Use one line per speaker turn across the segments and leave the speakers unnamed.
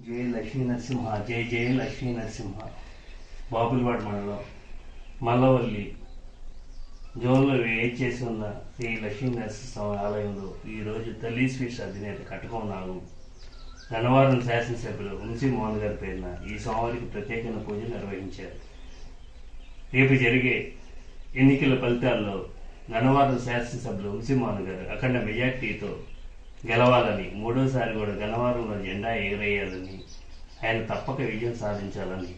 జై లక్ష్మీ నరసింహ, జై జై లక్ష్మీ నరసింహ. బాపులవాడ మండలం మల్లవల్లి జోన్లో వేచేసి ఉన్న శ్రీ లక్ష్మీ నరసింహస్వామి ఆలయంలో ఈరోజు తల్లి స్వీట్స్ అధినేత కటకం నాగు గన్నవరం శాసనసభ్యులు వంశీ మోహన్ గారి పేరున ఈ స్వామివారికి ప్రత్యేకమైన పూజలు నిర్వహించారు. రేపు జరిగే ఎన్నికల ఫలితాల్లో గన్నవరం శాసనసభ్యులు వంశీ మోహన్ గారు అఖండ మెజార్టీతో గెలవాలని, మూడోసారి కూడా గన్నవరంలో జెండా ఎగరేయాలని, ఆయన తప్పక విజయం సాధించాలని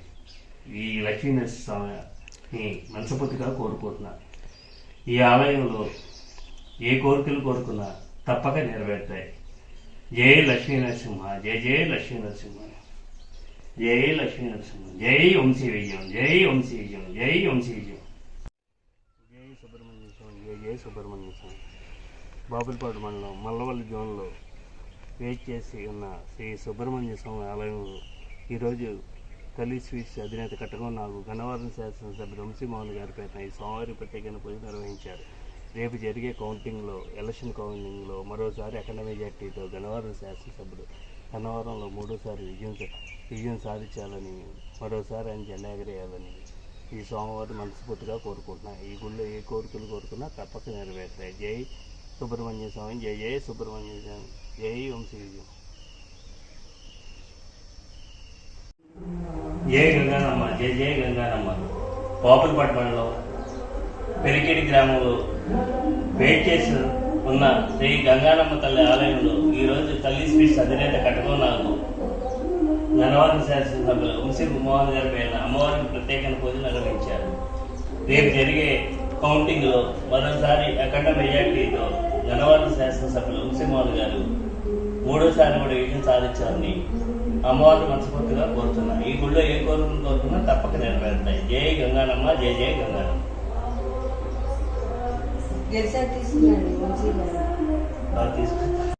ఈ లక్ష్మీ నరసింహస్వామిని మనస్ఫూర్తిగా కోరుకుంటున్నా. ఈ ఆలయంలో ఏ కోరికలు కోరుకున్నా తప్పక నెరవేరుతాయి. జై లక్ష్మీ నరసింహ, జై జై లక్ష్మీ నరసింహ, జై లక్ష్మీ నరసింహ, జై వంశీ విజయం, జై వంశీ విజయం, జై వంశీ విజయం. జై సుబ్రహ్మణ్య స్వామి, జై జై సుబ్రహ్మణ్య స్వామి. బాపులపాడు మండలం మల్లవల్లి జోన్లో వేచేసి ఉన్న శ్రీ సుబ్రహ్మణ్య స్వామి ఆలయంలో ఈరోజు తల్లి స్వీట్స్ అధినేత కటకం నాగు గన్నవరం శాసనసభ్యులు వంశీ మోహన్ గారి పేరున ఈ సోమవారి ప్రత్యేకమైన పూజలు నిర్వహించారు. రేపు జరిగే ఎలక్షన్ కౌంటింగ్లో మరోసారి అఖండ మెజార్టీతో గన్నవరం శాసనసభ్యులు గన్నవరంలో మూడోసారి విజయం సాధించాలని, మరోసారి ఆయన జెండా ఎగరేయాలని ఈ సోమవారం మనస్ఫూర్తిగా కోరుకుంటున్నా. ఈ గుళ్ళో ఏ కోరికలు కోరుకున్నా తప్పక నెరవేరుతాయి. జై సుబ్రహ్మణ్య స్వామి, జై జై సుబ్రహ్మణ్య స్వామి, జై వంశీ విజయం. జై గంగానమ్మ, జై జై గంగానమ్మ. బాపులపాడు మండలం పెరికేడి గ్రామంలో వేచేసి ఉన్న శ్రీ గంగానమ్మ తల్లి ఆలయంలో ఈరోజు తల్లి స్వీట్స్ అధినేత కటకం నాగు గన్నవరం శాసనసభ్యులు వంశీ మోహన్ గారి పేరున అమ్మవారికి ప్రత్యేకమైన పూజలు నిర్వహించారు. రేపు జరిగే కౌంటింగ్లో మరోసారి అఖండ మెజార్టీతో గన్నవరం శాసనసభ్యులు వంశీ మోహన్ గారు మూడోసారి కూడా విజయం సాధించాలని అమ్మవారిని మనస్ఫూర్తిగా కోరుతున్నా. ఈ గుళ్ళో ఏ కోరికలు కోరుకున్నా తప్పక నెరవేరుతాయి. జై గంగానమ్మ, జై జై గంగానమ్మ. తీసుకుంటా